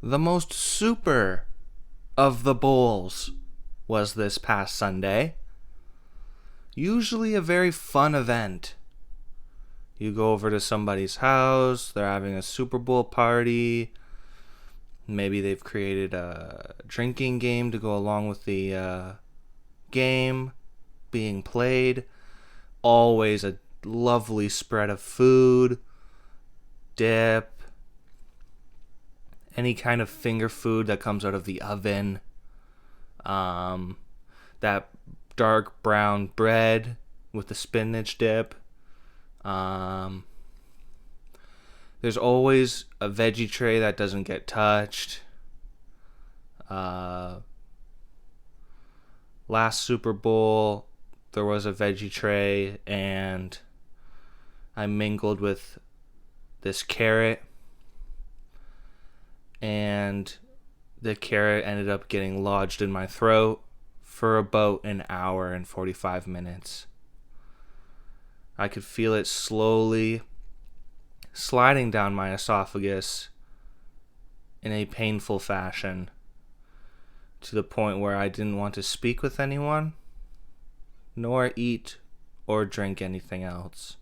The most super of the bowls was this past Sunday. Usually a very fun event. You go over to somebody's house, they're having a Super Bowl party. Maybe they've created a drinking game to go along with the game being played. Always a lovely spread of food, dip, any kind of finger food that comes out of the oven. That dark brown bread with the spinach dip. There's always a veggie tray that doesn't get touched. Last Super Bowl, there was a veggie tray, and I mingled with this carrot, and the carrot ended up getting lodged in my throat for about an hour and 45 minutes. I could feel it slowly sliding down my esophagus in a painful fashion, to the point where I didn't want to speak with anyone, nor eat or drink anything else.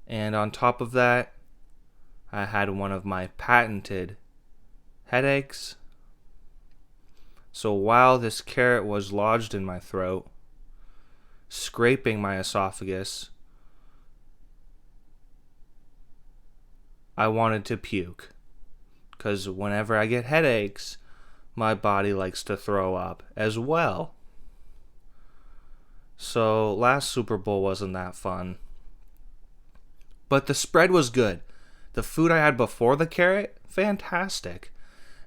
And on top of that, I had one of my patented headaches. So while this carrot was lodged in my throat, scraping my esophagus, I wanted to puke. Because whenever I get headaches, my body likes to throw up as well. So last Super Bowl wasn't that fun. But the spread was good. The food I had before the carrot, fantastic.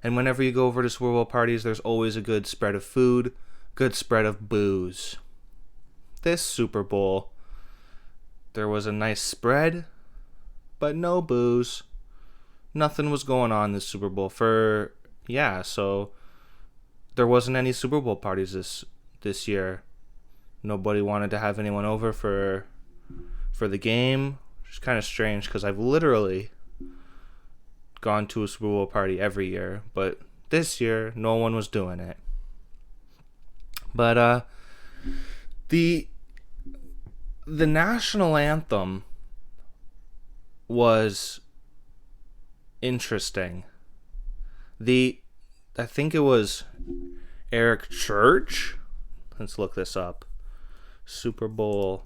And whenever you go over to Super Bowl parties, there's always a good spread of food, good spread of booze. This Super Bowl, there was a nice spread, but no booze. Nothing was going on this Super Bowl so there wasn't any Super Bowl parties this year. Nobody wanted to have anyone over for the game, which is kind of strange because I've literally gone to a Super Bowl party every year, but this year no one was doing it. But the national anthem was interesting. I think it was Eric Church. Let's look this up. Super Bowl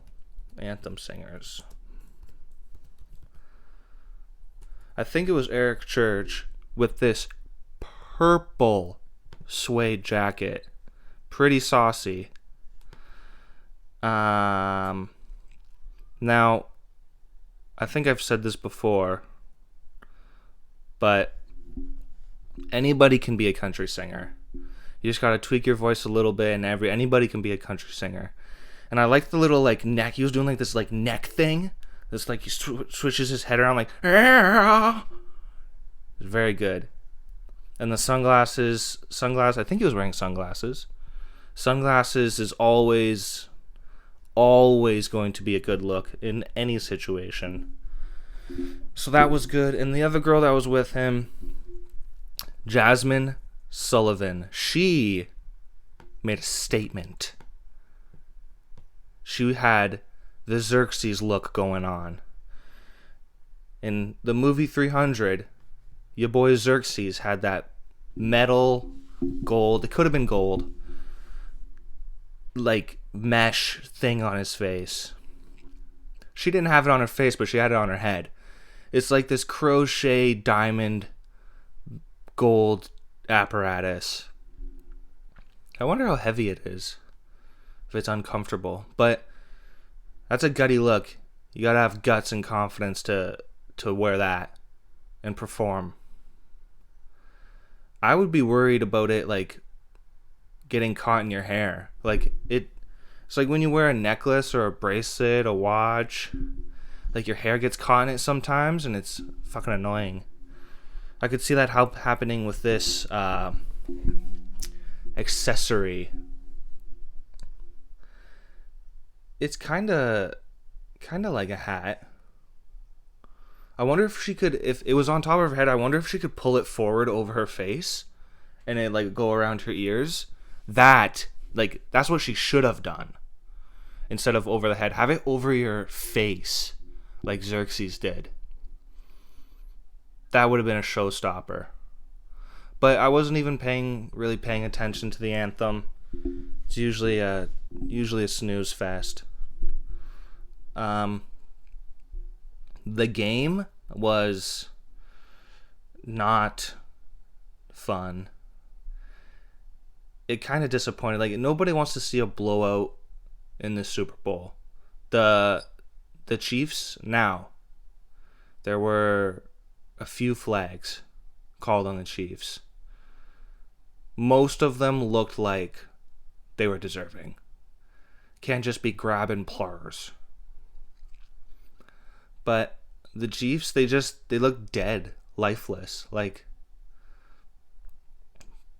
anthem singers. I think it was Eric Church with this purple suede jacket. Pretty saucy. Now, I think I've said this before, but anybody can be a country singer. You just gotta tweak your voice a little bit, and anybody can be a country singer. And I like the little neck. He was doing this neck thing. This he switches his head around It's very good. And the sunglasses. I think he was wearing sunglasses. Sunglasses is always going to be a good look in any situation. So that was good. And the other girl that was with him, Jasmine Sullivan, she made a statement. She had the Xerxes look going on. In the movie 300, your boy Xerxes had that metal gold, it could have been gold, mesh thing on his face. She didn't have it on her face, but she had it on her head. It's like this crochet diamond gold apparatus. I wonder how heavy it is, if it's uncomfortable. But that's a gutty look. You gotta have guts and confidence to wear that and perform. I would be worried about it getting caught in your hair. It's like when you wear a necklace or a bracelet, a watch, your hair gets caught in it sometimes, and it's fucking annoying. I could see that happening with this accessory. It's kind of like a hat. I wonder if she could, if it was on top of her head, I wonder if she could pull it forward over her face and it like go around her ears. That's what she should have done. Instead of over the head, have it over your face like Xerxes did. That would have been a showstopper. But I wasn't even really paying attention to the anthem. It's usually a snooze fest. The game was not fun. It kind of disappointed. Like, nobody wants to see a blowout in the Super Bowl. The Chiefs, now, there were a few flags called on the Chiefs. Most of them looked like they were deserving. Can't just be grabbing plurs. But the Chiefs, they look dead, lifeless. Like,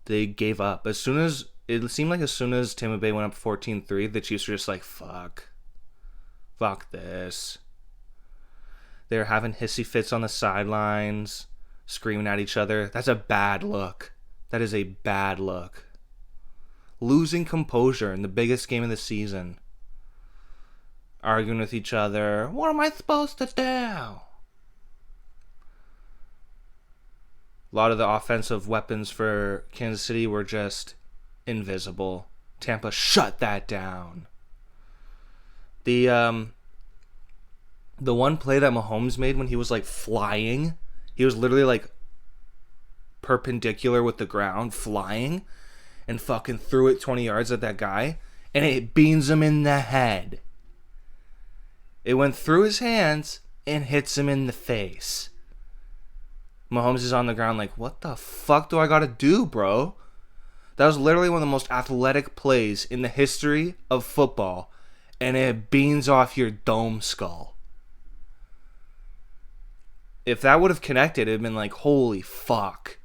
they gave up. It seemed like as soon as Tampa Bay went up 14-3, the Chiefs were just like, fuck this. They were having hissy fits on the sidelines, screaming at each other. That's a bad look. That is a bad look. Losing composure in the biggest game of the season. Arguing with each other. What am I supposed to do? A lot of the offensive weapons for Kansas City were just invisible. Tampa shut that down. The one play that Mahomes made when he was like flying, he was literally like perpendicular with the ground, flying, and fucking threw it 20 yards at that guy, and it beans him in the head. It went through his hands and hits him in the face. Mahomes is on the ground like, what the fuck do I gotta do, bro? That was literally one of the most athletic plays in the history of football, and it beans off your dome skull. If that would have connected, it would have been like, holy fuck.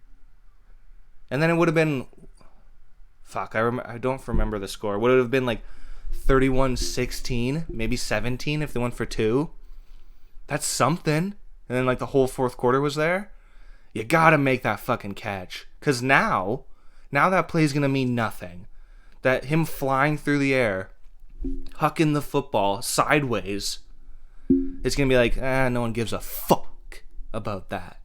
And then it would have been, I don't remember the score. Would it have been like 31-16, maybe 17 if they went for two? That's something. And then like the whole fourth quarter was there. You gotta make that fucking catch. Because now that play's gonna mean nothing. That him flying through the air, hucking the football sideways, it's gonna be like, no one gives a fuck about that.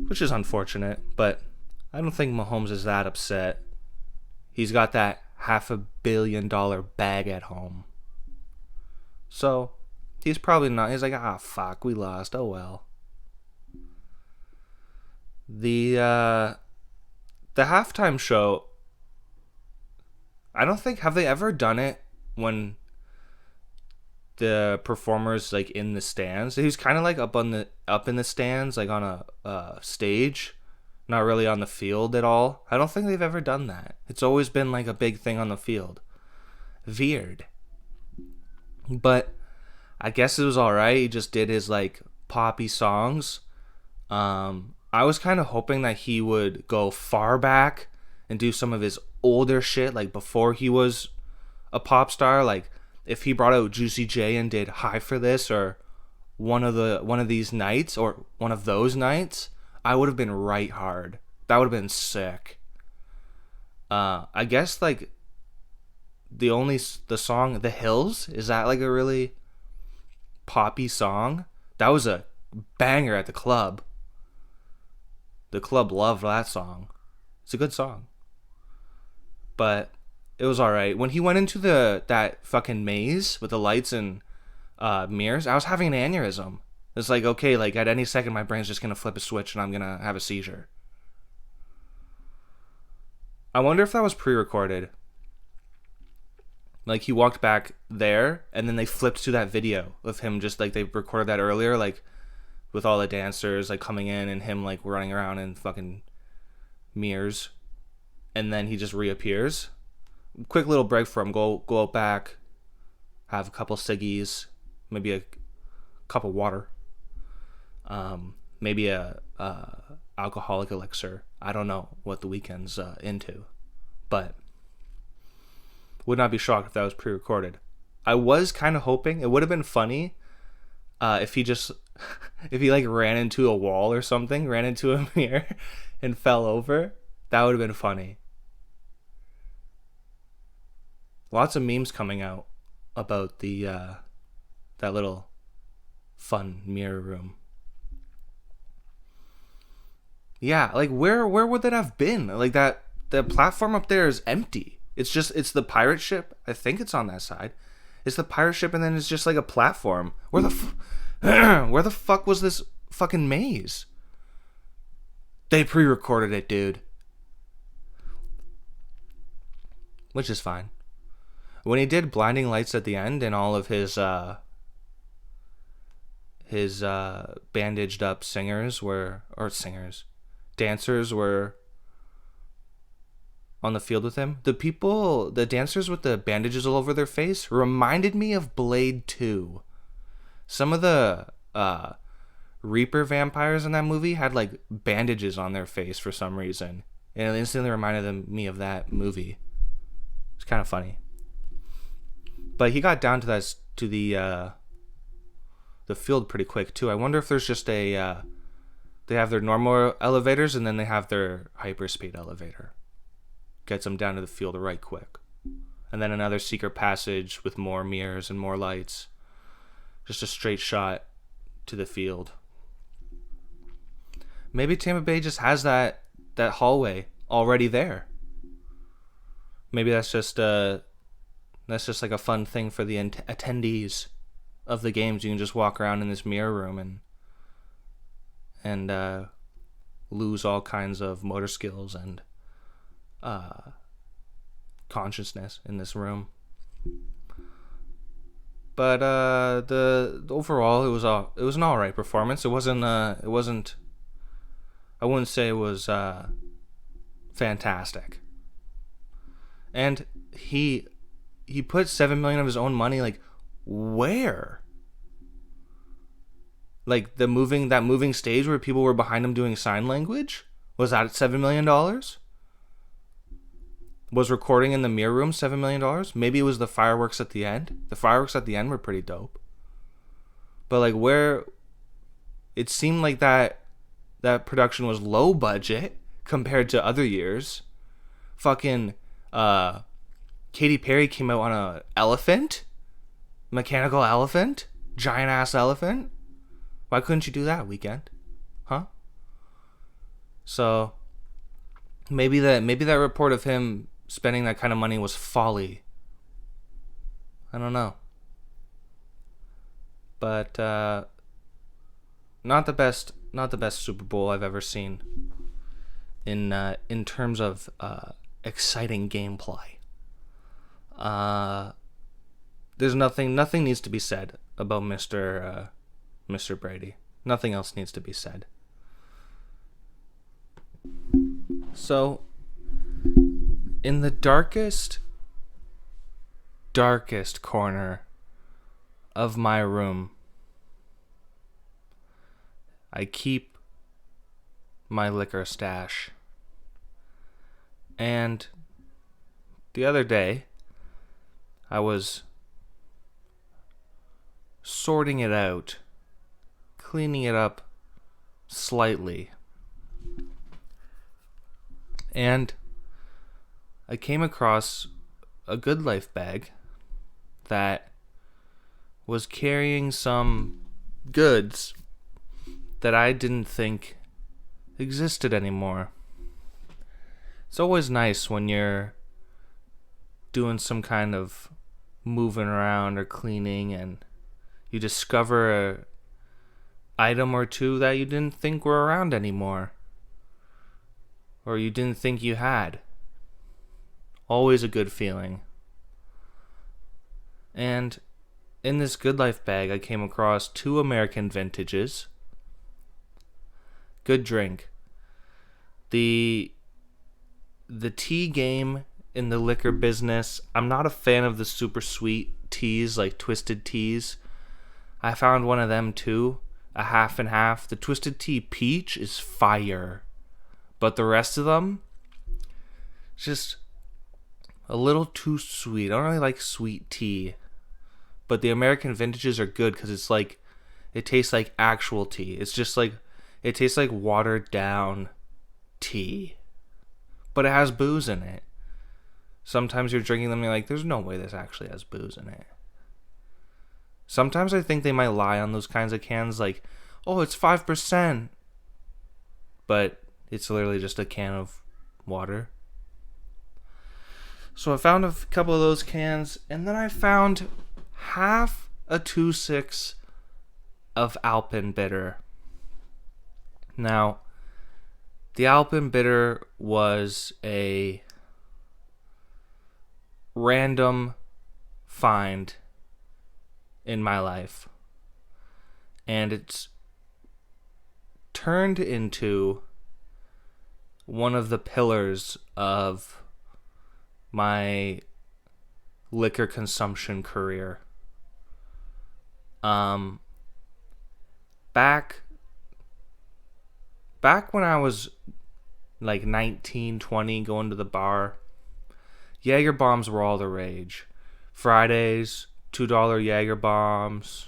Which is unfortunate, but I don't think Mahomes is that upset. He's got that $500 million bag at home. So, he's probably not. He's like, fuck, we lost. Oh, well. The halftime show, I don't think, have they ever done it when the performers like in the stands? He's kind of like up in the stands, like on a stage, not really on the field at all. I don't think they've ever done that. It's always been like a big thing on the field. Weird. But I guess it was alright. He just did his like poppy songs. I was kind of hoping that he would go far back and do some of his older shit, like before he was a pop star. Like if he brought out Juicy J and did High for This or one of these nights or one of those nights, I would have been right hard. That would have been sick. I guess like the song The Hills, is that like a really poppy song? That was a banger at the club. The club loved that song. It's a good song. But it was alright. When he went into that fucking maze with the lights and mirrors, I was having an aneurysm. It's like, okay, like at any second my brain's just gonna flip a switch and I'm gonna have a seizure. I wonder if that was pre-recorded. Like he walked back there and then they flipped to that video of him, just like they recorded that earlier, like with all the dancers like coming in and him like running around in fucking mirrors, and then he just reappears. Quick little break for him. Go out back, have a couple ciggies, maybe a cup of water, maybe a alcoholic elixir. I don't know what the weekend's into, but would not be shocked if that was pre-recorded. I was kind of hoping it would have been funny if he just if he like ran into a wall or something, ran into a mirror and fell over, that would have been funny. Lots of memes coming out about the that little fun mirror room. Yeah, like where would that have been? Like that the platform up there is empty. It's the pirate ship. I think it's on that side. It's the pirate ship, and then it's just like a platform. Where the fuck was this fucking maze? They pre-recorded it, dude. Which is fine. When he did blinding lights at the end and all of his bandaged up dancers were on the field with him. The dancers with the bandages all over their face reminded me of Blade 2. Some of the Reaper vampires in that movie had like bandages on their face for some reason, and it instantly reminded me of that movie. It's kind of funny. But he got down to the field pretty quick too. I wonder if there's just they have their normal elevators and then they have their hyperspeed elevator. Gets them down to the field right quick. And then another secret passage with more mirrors and more lights. Just a straight shot to the field. Maybe Tampa Bay just has that hallway already there. Maybe that's just like a fun thing for the attendees of the games. You can just walk around in this mirror room and lose all kinds of motor skills and consciousness in this room. But the overall, it was an alright performance. It wasn't. I wouldn't say it was fantastic. And he put $7 million of his own money. Like, where? Like that moving stage where people were behind him doing sign language? Was that $7 million? Was recording in the mirror room $7 million? Maybe it was the fireworks at the end. The fireworks at the end were pretty dope. But like where it seemed like that production was low budget compared to other years. Fucking Katy Perry came out on a elephant, mechanical elephant, giant ass elephant. Why couldn't you do that, Weekend? Huh? So maybe that report of him spending that kind of money was folly. I don't know. But not the best Super Bowl I've ever seen in terms of exciting gameplay. There's nothing needs to be said about Mr. Brady. Nothing else needs to be said. So, in the darkest corner of my room, I keep my liquor stash. And the other day, I was sorting it out, cleaning it up slightly. And I came across a Good Life bag that was carrying some goods that I didn't think existed anymore. It's always nice when you're doing some kind of moving around or cleaning and you discover a item or two that you didn't think were around anymore, or you didn't think you had. Always a good feeling. And in this Good Life bag, I came across 2 American vintages. Good drink. The tea game in the liquor business, I'm not a fan of the super sweet teas, like twisted teas. I found one of them too, a half and half. The Twisted Tea Peach is fire. But the rest of them, just a little too sweet. I don't really like sweet tea. But the American vintages are good because it's like, It tastes like actual tea. It's just like, it tastes like watered down tea. But it has booze in it. Sometimes you're drinking them and you're like, there's no way this actually has booze in it. Sometimes I think they might lie on those kinds of cans, like, oh, it's 5%. But it's literally just a can of water. So I found a couple of those cans, and then I found half a 2.6 of Alpen bitter. Now, the Alpen bitter was a random find in my life, and it's turned into one of the pillars of my liquor consumption career. Back when I was like 19, 20, going to the bar, Jaeger bombs were all the rage. Fridays, $2 Jaeger bombs.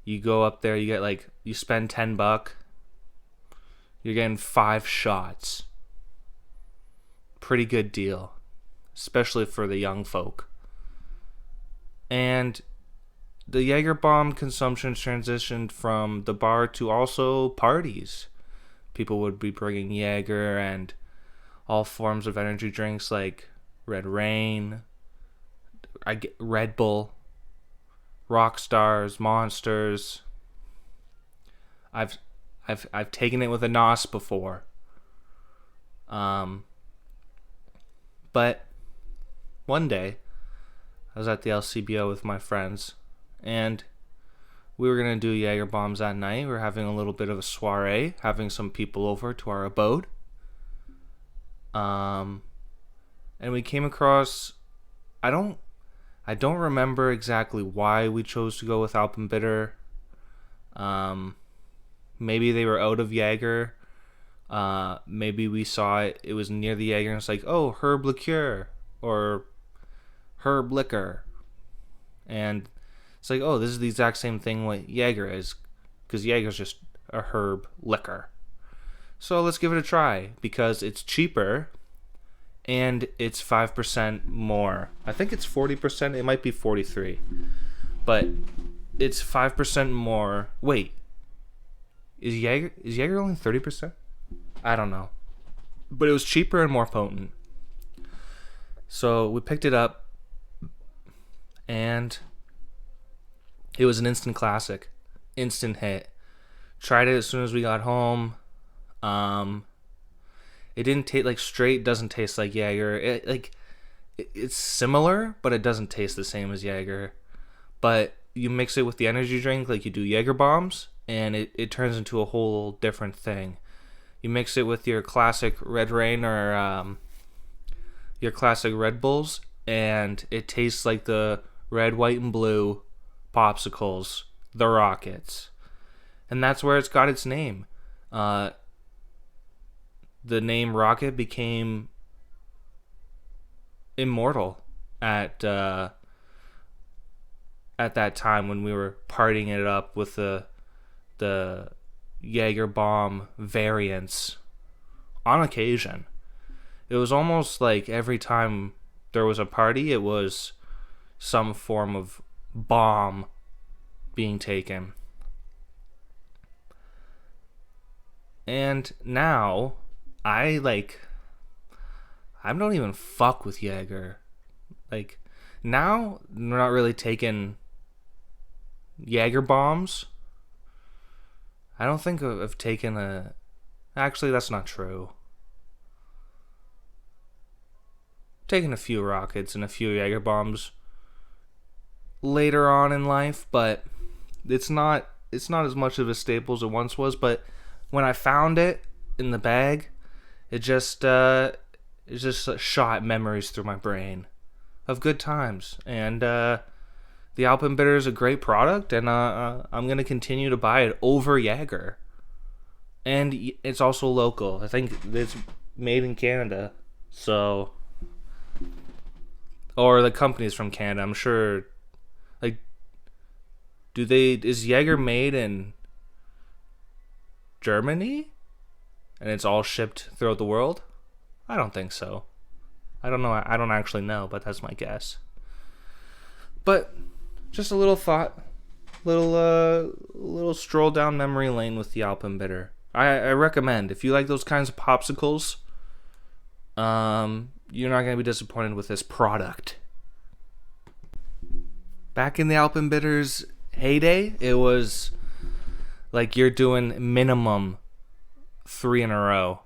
You go up there, you spend $10, you're getting 5 shots. Pretty good deal, especially for the young folk. And the Jaeger bomb consumption transitioned from the bar to also parties. People would be bringing Jaeger and all forms of energy drinks like Red Rain, Red Bull, Rockstars, Monsters. I've taken it with a NOS before. But one day I was at the LCBO with my friends, and we were going to do Jaeger bombs that night. We were having a little bit of a soiree, having some people over to our abode. And we came across, I don't remember exactly why we chose to go with Alpen Bitter. Maybe they were out of Jaeger. Maybe we saw it was near the Jaeger, and it's like, oh, herb liqueur or herb liquor. And it's like, oh, this is the exact same thing what Jaeger is, because Jaeger's just a herb liquor. So let's give it a try, because it's cheaper and it's 5% more. I think it's 40%. It might be 43. But it's 5% more. Wait. Is Jaeger only 30%? I don't know. But it was cheaper and more potent. So we picked it up, and it was an instant classic. Instant hit. Tried it as soon as we got home. It didn't taste like straight. Doesn't taste like Jaeger. It's similar, but it doesn't taste the same as Jaeger. But you mix it with the energy drink, like you do Jaeger bombs, and it turns into a whole different thing. You mix it with your classic Red Rain or your classic Red Bulls, and it tastes like the red, white, and blue popsicles, the Rockets. And that's where it's got its name. The name Rocket became immortal at that time when we were partying it up with the Jaeger bomb variants on occasion. It was almost like every time there was a party, it was some form of bomb being taken. And now I don't even fuck with Jaeger. Like, now we're not really taking Jaeger bombs. I don't think I've taken a... Actually, that's not true. Taken a few Rockets and a few Jaeger bombs later on in life, but it's not as much of a staple as it once was. But when I found it in the bag, it just shot memories through my brain of good times. And the Alpen Bitter is a great product, and I'm going to continue to buy it over Jaeger. And it's also local. I think it's made in Canada. So, or the company's from Canada. I'm sure, like, Is Jaeger made in Germany? And it's all shipped throughout the world? I don't think so. I don't know. I don't actually know, but that's my guess. But just a little thought, little stroll down memory lane with the Alpen Bitter. I recommend if you like those kinds of popsicles. You're not gonna be disappointed with this product. Back in the Alpen Bitters heyday, it was like you're doing minimum 3 in a row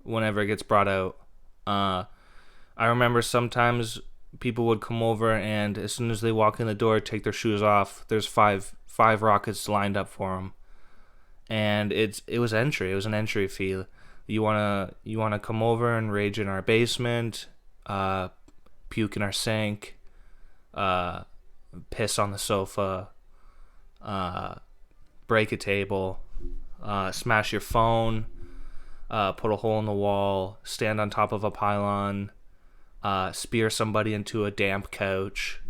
whenever it gets brought out. I remember sometimes people would come over, and as soon as they walk in the door, take their shoes off. There's five rockets lined up for them, and it was entry. It was an entry fee. You wanna come over and rage in our basement, puke in our sink, piss on the sofa, break a table, smash your phone, put a hole in the wall, stand on top of a pylon, spear somebody into a damp couch,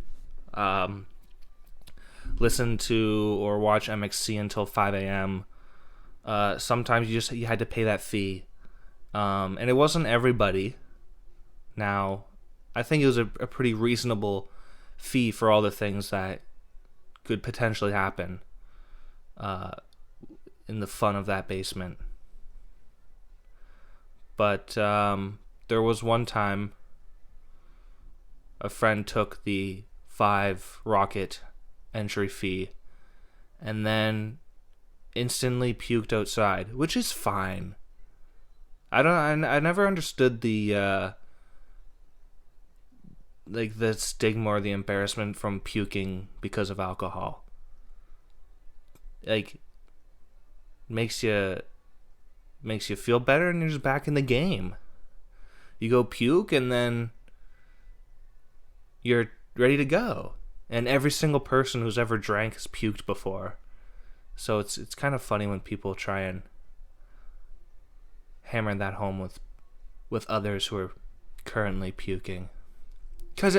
listen to or watch MXC until 5 a.m. Sometimes you had to pay that fee, and it wasn't everybody. Now, I think it was a pretty reasonable fee for all the things that could potentially happen in the fun of that basement. But there was one time a friend took the 5 rocket entry fee and then instantly puked outside, which is fine. I never understood the like the stigma or the embarrassment from puking because of alcohol. Like, makes you feel better and you're just back in the game. You go puke and then you're ready to go. And every single person who's ever drank has puked before. So it's kind of funny when people try and hammer that home with others who are currently puking. Because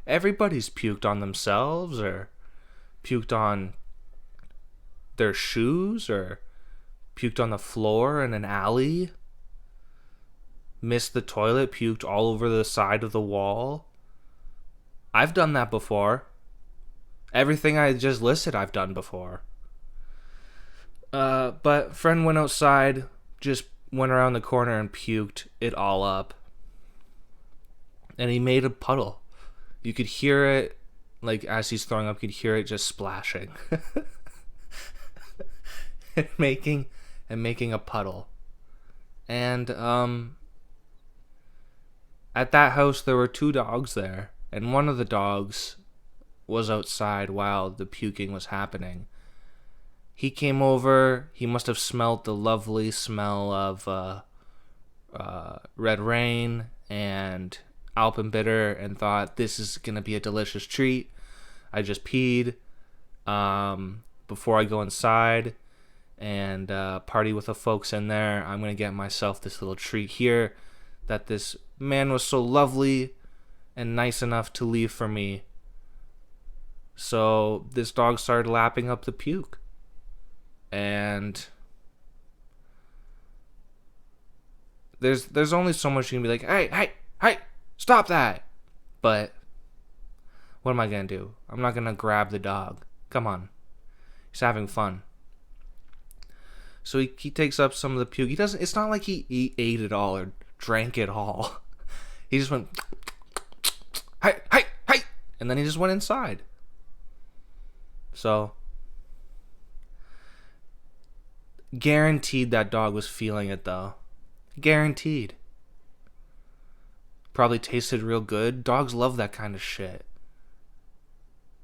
everybody's puked on themselves, or puked on their shoes, or puked on the floor in an alley, missed the toilet, puked all over the side of the wall. I've done that before. Everything I just listed, I've done before. But friend went outside, just went around the corner and puked it all up. And he made a puddle. You could hear it, like as he's throwing up, you could hear it just splashing. and making a puddle. And at that house there were 2 dogs there, and one of the dogs was outside while the puking was happening. He came over, he must have smelled the lovely smell of Red Rain and Alpen Bitter and thought, this is going to be a delicious treat. I just peed before I go inside and party with the folks in there. I'm going to get myself this little treat here that this man was so lovely and nice enough to leave for me. So this dog started lapping up the puke. And there's only so much you can be like, hey, stop that. But what am I going to do? I'm not going to grab the dog. Come on. He's having fun. So he takes up some of the puke. It's not like he ate it all or drank it all. He just went, hey, and then he just went inside. So, guaranteed that dog was feeling it though. Guaranteed. Probably tasted real good. Dogs love that kind of shit.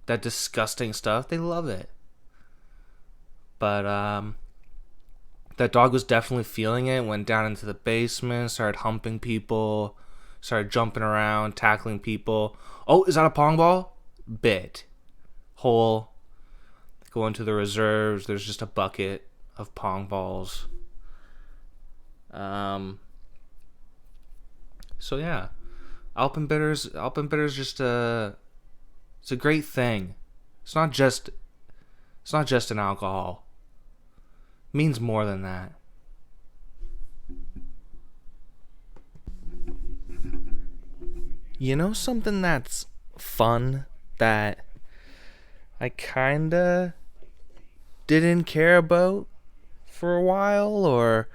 That disgusting stuff, they love it. But that dog was definitely feeling it. Went down into the basement, started humping people, started jumping around, tackling people. Oh, is that a pong ball? Bit. Hole. Go into the reserves. There's just a bucket of pong balls. So yeah, Alpen Bitters just it's a great thing. It's not just It's not just an alcohol. It means more than that. You know something that's fun that I kinda didn't care about for a while, or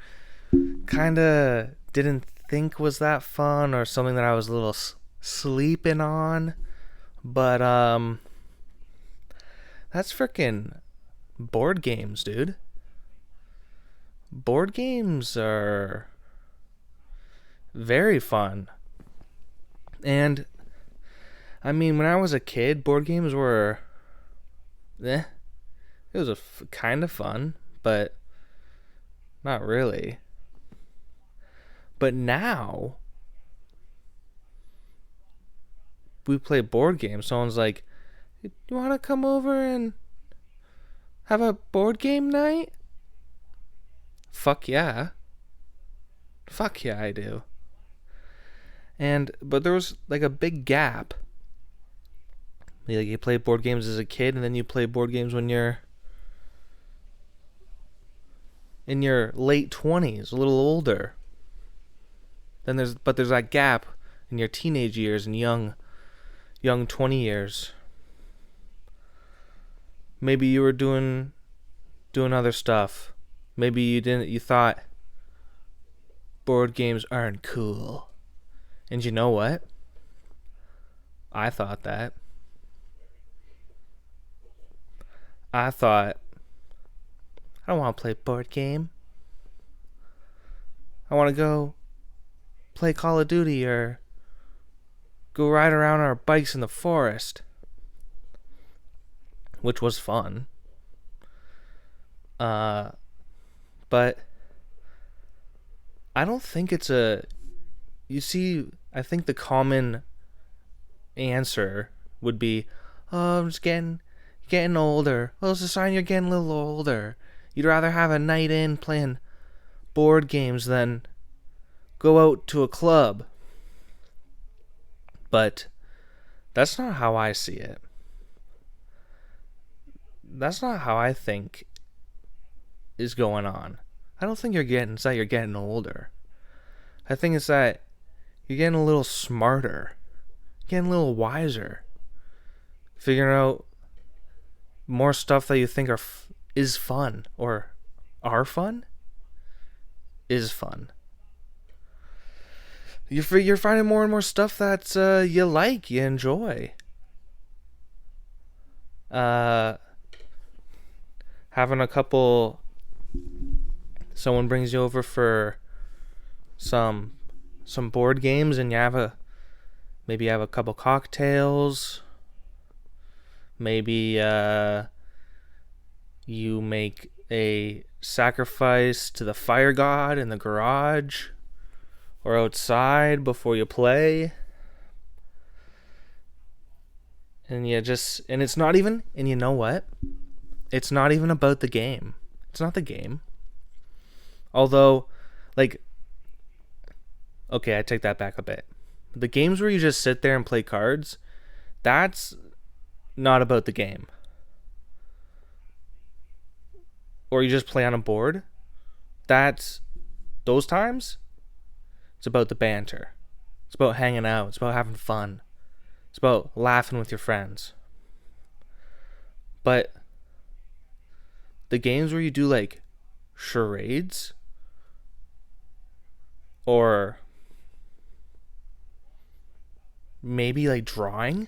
kinda didn't think was that fun, or something that I was a little sleeping on, but that's freaking board games, dude. Board games are very fun. And I mean, when I was a kid, board games were it was kind of fun, but not really. But now we play board games. Someone's like, "You want to come over and have a board game night?" Fuck yeah. Fuck yeah, I do. But there was like a big gap. Like, you play board games as a kid, and then you play board games when you're in your late 20s, a little older. There's that gap in your teenage years and young 20 years. Maybe you were doing other stuff. Maybe you thought board games aren't cool. And you know what? I thought that. I thought, I don't want to play a board game. I want to go play Call of Duty or go ride around on our bikes in the forest. Which was fun. But I don't think it's you see, I think the common answer would be, "Oh, I'm just getting older." Well, it's a sign you're getting a little older. You'd rather have a night in playing board games than go out to a club. But that's not how I see it. That's not how I think is going on. I don't think it's that you're getting older. I think it's that you're getting a little smarter, getting a little wiser, figuring out more stuff that you think is fun, or are fun, is fun. You're finding more and more stuff that you like, you enjoy. Having a couple, someone brings you over for some board games, and maybe you have a couple cocktails. Maybe you make a sacrifice to the fire god in the garage or outside before you play. And it's not even, and you know what? It's not even about the game. It's not the game. Although, like, okay, I take that back a bit. The games where you just sit there and play cards, that's not about the game. Or you just play on a board, those times, it's about the banter. It's about hanging out. It's about having fun. It's about laughing with your friends. But the games where you do like charades, or maybe like drawing,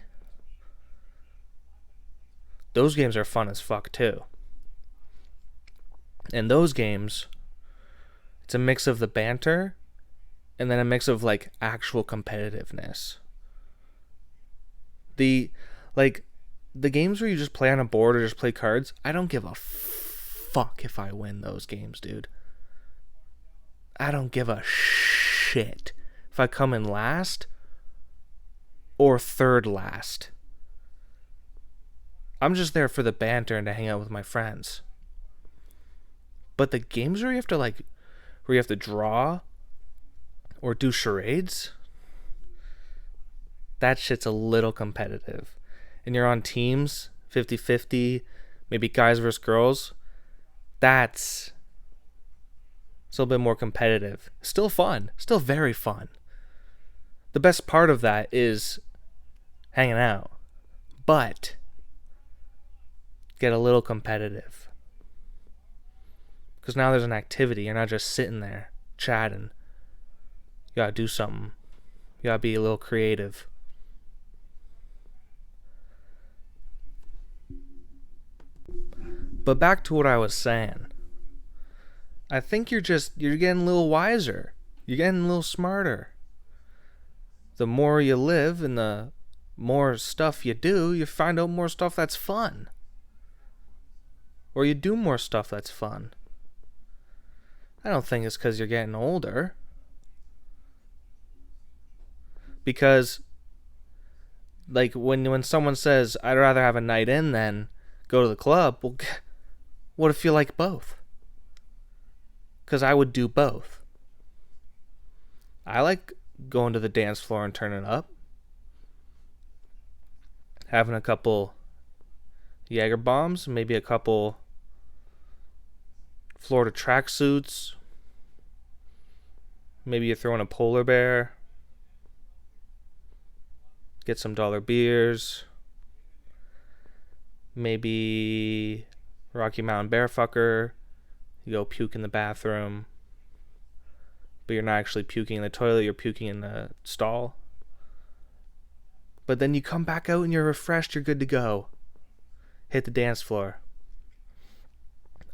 those games are fun as fuck too. And those games, it's a mix of the banter and then a mix of like actual competitiveness. The games where you just play on a board or just play cards, I don't give a fuck if I win those games, dude. I don't give a shit if I come in last or third last. I'm just there for the banter and to hang out with my friends. But the games where you have to draw or do charades, that shit's a little competitive. And you're on teams, 50-50, maybe guys versus girls, that's still a bit more competitive. Still fun. Still very fun. The best part of that is hanging out. But get a little competitive. Because now there's an activity. You're not just sitting there chatting. You gotta do something. You gotta be a little creative. But back to what I was saying. I think you're getting a little wiser. You're getting a little smarter. The more you live and the more stuff you do, you find out more stuff that's fun. Or you do more stuff that's fun. I don't think it's because you're getting older. Because, like, when someone says, I'd rather have a night in than go to the club, well, what if you like both? Because I would do both. I like going to the dance floor and turning up. Having a couple Jaeger bombs, maybe a couple Florida tracksuits. Maybe you're throwing a polar bear. Get some dollar beers. Maybe Rocky Mountain Bearfucker. You go puke in the bathroom. But you're not actually puking in the toilet, you're puking in the stall. But then you come back out and you're refreshed, you're good to go. Hit the dance floor.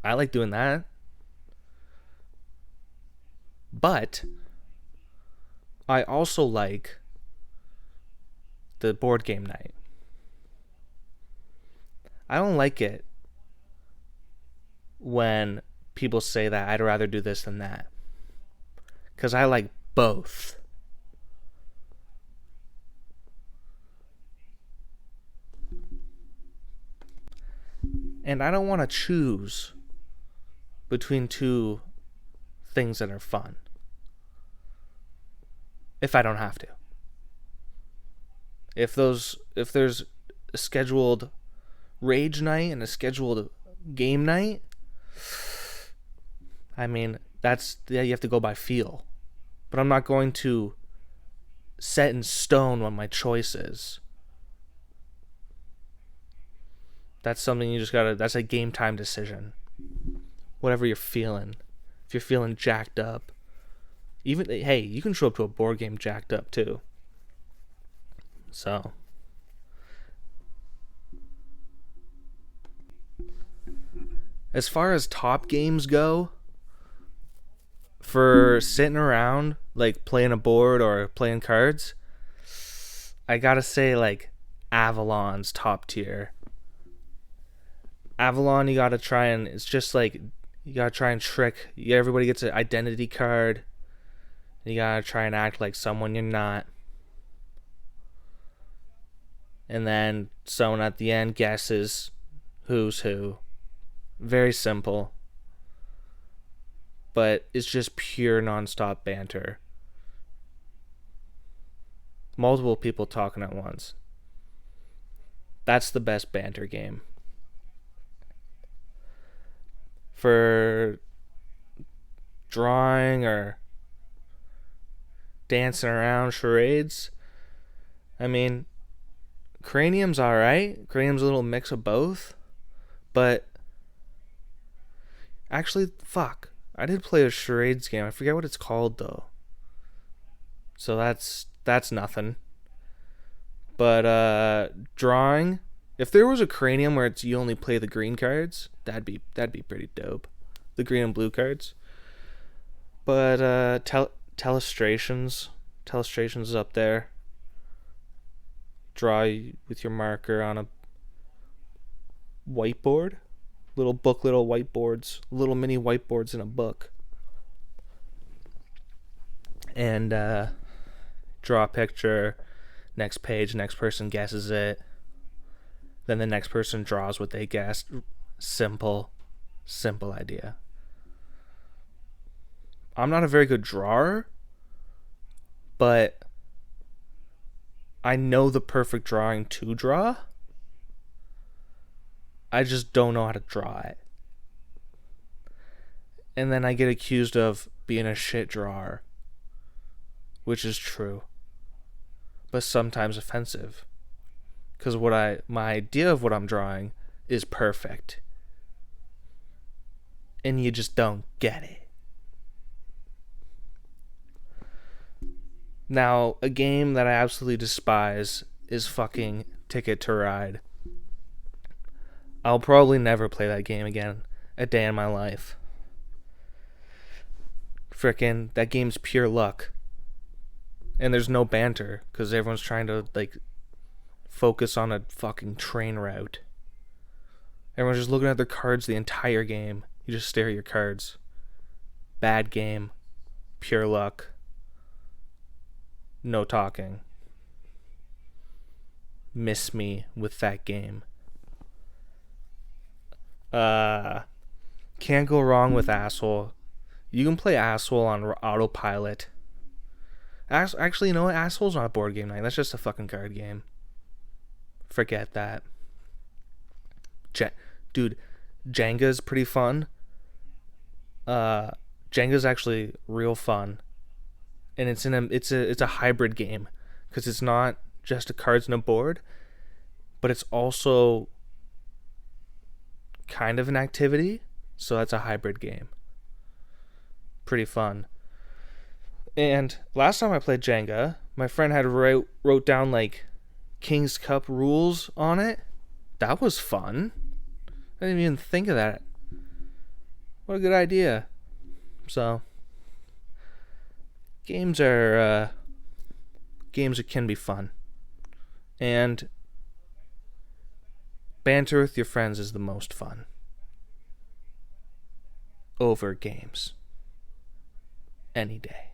I like doing that. But I also like the board game night. I don't like it when people say that I'd rather do this than that. Because I like both. And I don't want to choose between two things that are fun. If I don't have to. If there's a scheduled rage night and a scheduled game night, I mean, you have to go by feel. But I'm not going to set in stone what my choice is. That's something that's a game time decision. Whatever you're feeling. If you're feeling jacked up. Hey, you can show up to a board game jacked up too. So. As far as top games go, for sitting around, like playing a board or playing cards, I gotta say, like, Avalon's top tier. Avalon, it's just like, you gotta try and trick, everybody gets an identity card, and you gotta try and act like someone you're not. And then someone at the end guesses who's who. Very simple. But it's just pure non-stop banter. Multiple people talking at once. That's the best banter game. For drawing or dancing around charades, I mean, Cranium's alright. Cranium's a little mix of both. But actually, fuck. I did play a charades game. I forget what it's called though. So that's nothing. But drawing, if there was a Cranium where you only play the green cards, that'd be pretty dope. The green and blue cards. But Telestrations is up there. Draw with your marker on a whiteboard. Little whiteboards, little mini whiteboards in a book. And draw a picture, next page, next person guesses it. Then the next person draws what they guessed. Simple idea. I'm not a very good drawer, but I know the perfect drawing to draw. I just don't know how to draw it. And then I get accused of being a shit drawer, which is true, but sometimes offensive. Because my idea of what I'm drawing is perfect, and you just don't get it. Now, a game that I absolutely despise is fucking Ticket to Ride. I'll probably never play that game again a day in my life. Frickin', that game's pure luck. And there's no banter, because everyone's trying to, like, focus on a fucking train route. Everyone's just looking at their cards the entire game. You just stare at your cards. Bad game. Pure luck. No talking. Miss me with that game. Can't go wrong with Asshole. You can play Asshole on autopilot. Actually, you know what? Asshole's not a board game night. That's just a fucking card game. Forget that. Dude, Jenga's pretty fun. Jenga's actually real fun. And it's a hybrid game, because it's not just a cards and a board, but it's also kind of an activity. So that's a hybrid game. Pretty fun. And last time I played Jenga, my friend had wrote down like King's Cup rules on it. That was fun. I didn't even think of that. What a good idea. So games can be fun, and banter with your friends is the most fun over games any day.